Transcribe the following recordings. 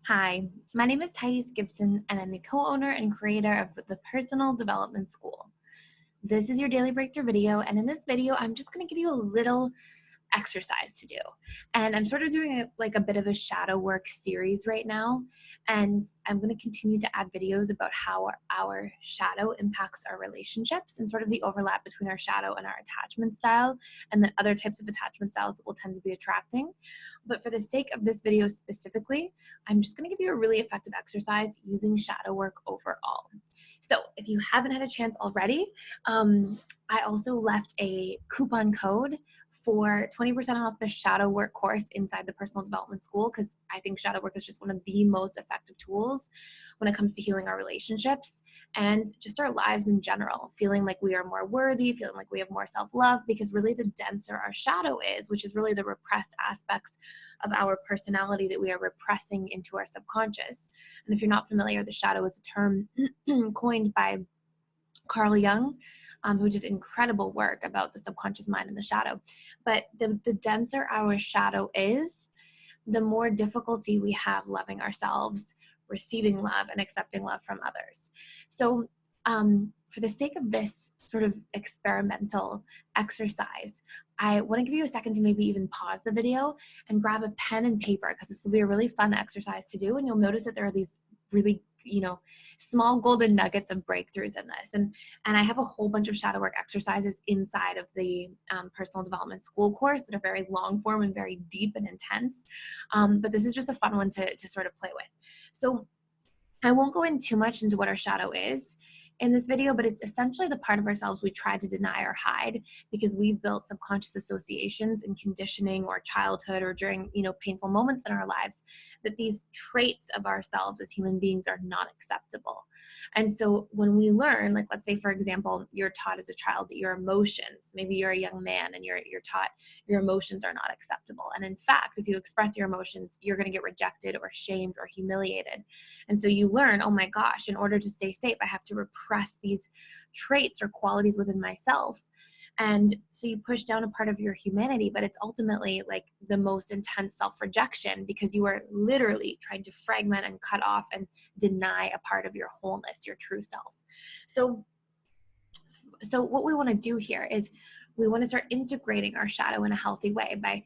Hi, my name is Gibson, and I'm the co-owner and creator of the Personal Development School. This is your daily breakthrough video, and in this video, I'm just going to give you a little exercise to do. And I'm sort of doing like a bit of a shadow work series right now. And I'm going to continue to add videos about how our shadow impacts our relationships and sort of the overlap between our shadow and our attachment style and the other types of attachment styles that we'll tend to be attracting. But for the sake of this video specifically, I'm just going to give you a really effective exercise using shadow work overall. So if you haven't had a chance already, I also left a coupon code for 20% off the shadow work course inside the personal development school, because I think shadow work is just one of the most effective tools when it comes to healing our relationships and just our lives in general, feeling like we are more worthy, feeling like we have more self-love, because really the denser our shadow is, which is really the repressed aspects of our personality that we are repressing into our subconscious. And if you're not familiar, the shadow is a term coined by Carl Jung, who did incredible work about the subconscious mind and the shadow. But the denser our shadow is, the more difficulty we have loving ourselves, receiving love, and accepting love from others. So, for the sake of this sort of experimental exercise, I want to give you a second to maybe even pause the video and grab a pen and paper, because this will be a really fun exercise to do. And you'll notice that there are these really small golden nuggets of breakthroughs in this, and I have a whole bunch of shadow work exercises inside of the personal development school course that are very long form and very deep and intense, but this is just a fun one to sort of play with. So I won't go in too much into what our shadow is in this video, but it's essentially the part of ourselves we try to deny or hide because we've built subconscious associations in conditioning or childhood or during, painful moments in our lives, that these traits of ourselves as human beings are not acceptable. And so when we learn, like, let's say, for example, you're taught as a child that your emotions, maybe you're a young man and you're taught your emotions are not acceptable. And in fact, if you express your emotions, you're going to get rejected or shamed or humiliated. And so you learn, oh my gosh, in order to stay safe, I have to repress these traits or qualities within myself. And so you push down a part of your humanity, but it's ultimately like the most intense self-rejection, because you are literally trying to fragment and cut off and deny a part of your wholeness, your true self. So what we want to do here is we want to start integrating our shadow in a healthy way by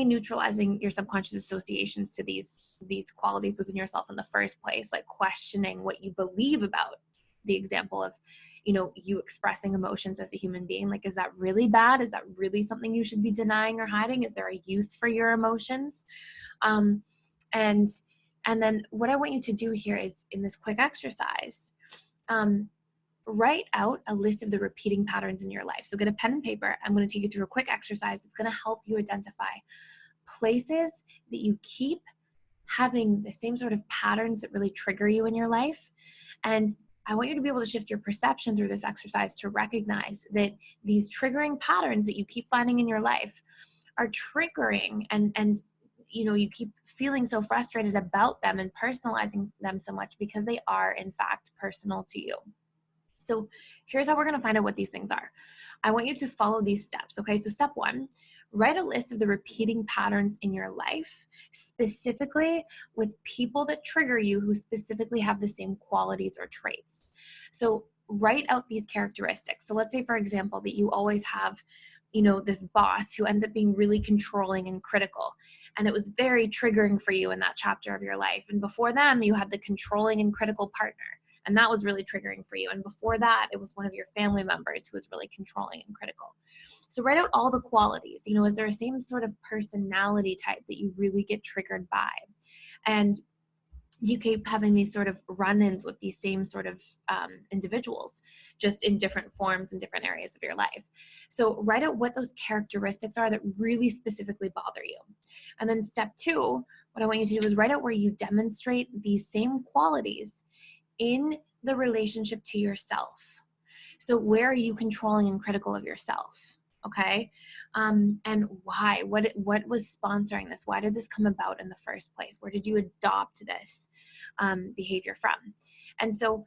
neutralizing your subconscious associations to these qualities within yourself in the first place, like questioning what you believe about the example of you expressing emotions as a human being. Like, is that really bad? Is that really something you should be denying or hiding? Is there a use for your emotions? um, and and then what I want you to do here is, in this quick exercise, um, write out a list of the repeating patterns in your life. So get a pen and paper. I'm going to take you through a quick exercise that's going to help you identify places that you keep having the same sort of patterns that really trigger you in your life. And I want you to be able to shift your perception through this exercise to recognize that these triggering patterns that you keep finding in your life are triggering, and you keep feeling so frustrated about them and personalizing them so much because they are in fact personal to you. So here's how we're going to find out what these things are. I want you to follow these steps. Okay. So step one, write a list of the repeating patterns in your life, specifically with people that trigger you who specifically have the same qualities or traits. So write out these characteristics. So let's say, for example, that you always have this boss who ends up being really controlling and critical. And it was very triggering for you in that chapter of your life. And before them, you had the controlling and critical partner. And that was really triggering for you. And before that, it was one of your family members who was really controlling and critical. So write out all the qualities. Is there a same sort of personality type that you really get triggered by? And you keep having these sort of run-ins with these same sort of individuals, just in different forms in different areas of your life. So write out what those characteristics are that really specifically bother you. And then step two, what I want you to do is write out where you demonstrate these same qualities in the relationship to yourself. So where are you controlling and critical of yourself? Okay. And why? What was sponsoring this? Why did this come about in the first place? Where did you adopt this behavior from? And so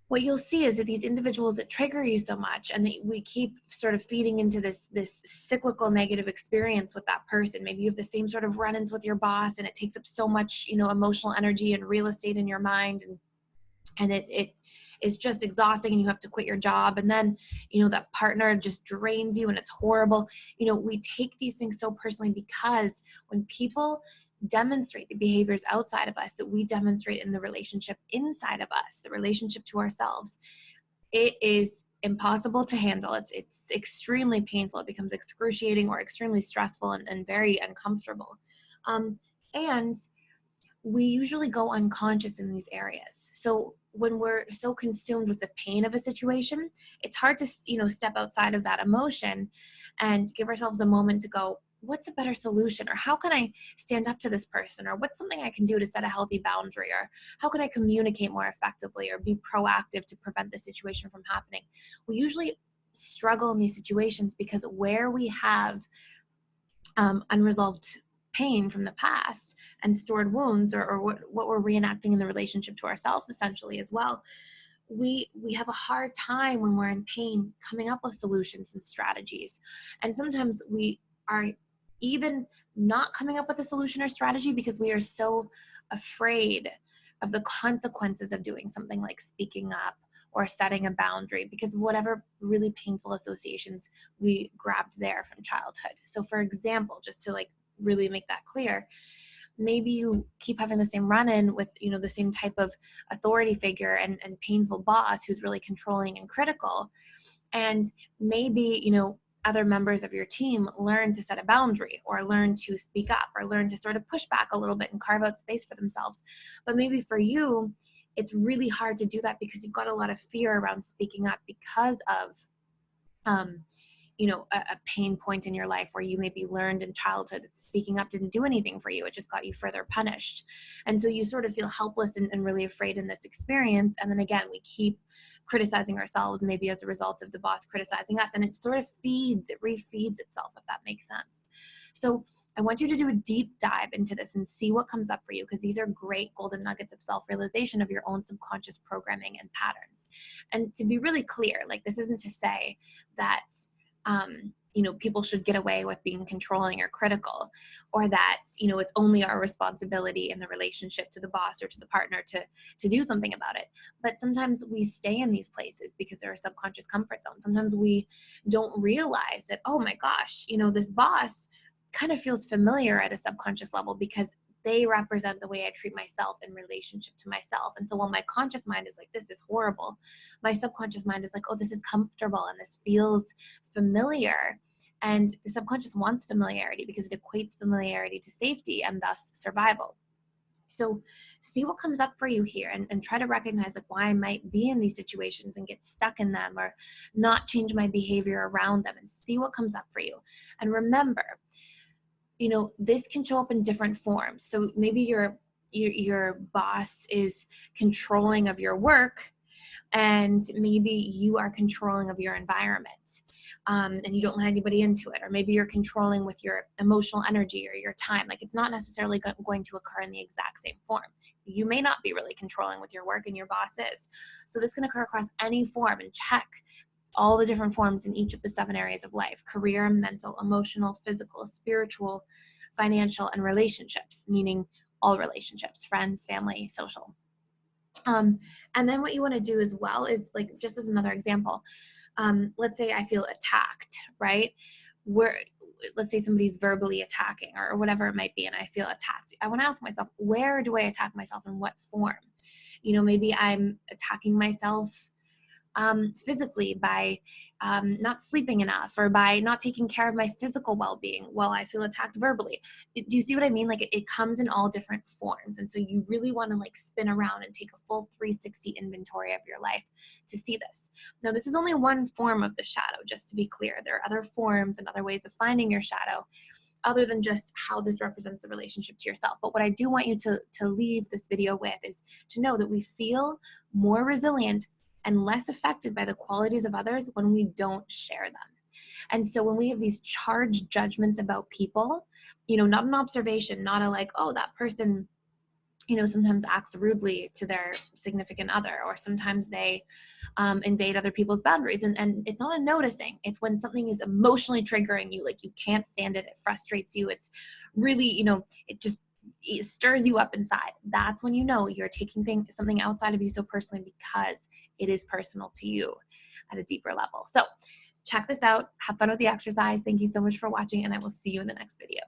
what you'll see is that these individuals that trigger you so much, and that we keep sort of feeding into this cyclical negative experience with that person. Maybe you have the same sort of run-ins with your boss, and it takes up so much, emotional energy and real estate in your mind, and it is just exhausting, and you have to quit your job, and then that partner just drains you and it's horrible. We take these things so personally because when people demonstrate the behaviors outside of us that we demonstrate in the relationship inside of us, the relationship to ourselves, it is impossible to handle. It's extremely painful. It becomes excruciating or extremely stressful, and very uncomfortable. And we usually go unconscious in these areas. So when we're so consumed with the pain of a situation, it's hard to, step outside of that emotion and give ourselves a moment to go, what's a better solution? Or how can I stand up to this person? Or what's something I can do to set a healthy boundary? Or how can I communicate more effectively or be proactive to prevent the situation from happening? We usually struggle in these situations because where we have unresolved pain from the past and stored wounds, or what we're reenacting in the relationship to ourselves essentially as well, we have a hard time when we're in pain coming up with solutions and strategies. And sometimes we are even not coming up with a solution or strategy because we are so afraid of the consequences of doing something like speaking up or setting a boundary, because of whatever really painful associations we grabbed there from childhood. So for example, just to really make that clear, maybe you keep having the same run-in with the same type of authority figure and painful boss who's really controlling and critical, and maybe other members of your team learn to set a boundary or learn to speak up or learn to sort of push back a little bit and carve out space for themselves. But maybe for you, it's really hard to do that because you've got a lot of fear around speaking up because of um, a pain point in your life where you maybe learned in childhood that speaking up didn't do anything for you. It just got you further punished. And so you sort of feel helpless and really afraid in this experience. And then again, we keep criticizing ourselves, maybe as a result of the boss criticizing us. And it sort of refeeds itself, if that makes sense. So I want you to do a deep dive into this and see what comes up for you, because these are great golden nuggets of self-realization of your own subconscious programming and patterns. And to be really clear, this isn't to say that people should get away with being controlling or critical, or that, it's only our responsibility in the relationship to the boss or to the partner to do something about it. But sometimes we stay in these places because they're a subconscious comfort zone. Sometimes we don't realize that, oh my gosh, this boss kind of feels familiar at a subconscious level because they represent the way I treat myself in relationship to myself. And so while my conscious mind is like, this is horrible, my subconscious mind is like, oh, this is comfortable and this feels familiar. And the subconscious wants familiarity because it equates familiarity to safety and thus survival. So see what comes up for you here, and try to recognize why I might be in these situations and get stuck in them or not change my behavior around them, and see what comes up for you. And remember, this can show up in different forms. So maybe your boss is controlling of your work, and maybe you are controlling of your environment, and you don't let anybody into it. Or maybe you're controlling with your emotional energy or your time. It's not necessarily going to occur in the exact same form. You may not be really controlling with your work, and your boss is. So this can occur across any form, and check all the different forms in each of the 7 areas of life: career, mental, emotional, physical, spiritual, financial, and relationships, meaning all relationships: friends, family, social. And then what you want to do as well is, just as another example, let's say I feel attacked, right? Let's say somebody's verbally attacking or whatever it might be, and I feel attacked. I want to ask myself, where do I attack myself, in what form? Maybe I'm attacking myself physically by not sleeping enough, or by not taking care of my physical well-being while I feel attacked verbally. Do you see what I mean? It comes in all different forms. And so you really want to spin around and take a full 360 inventory of your life to see this. Now, this is only one form of the shadow, just to be clear. There are other forms and other ways of finding your shadow, other than just how this represents the relationship to yourself. But what I do want you to leave this video with is to know that we feel more resilient and less affected by the qualities of others when we don't share them. And so when we have these charged judgments about people, not an observation, not a oh, that person sometimes acts rudely to their significant other, or sometimes they invade other people's boundaries. And it's not a noticing. It's when something is emotionally triggering you, like you can't stand it. It frustrates you. It's really, it stirs you up inside. That's when you're taking something outside of you so personally, because it is personal to you at a deeper level. So check this out. Have fun with the exercise. Thank you so much for watching, and I will see you in the next video.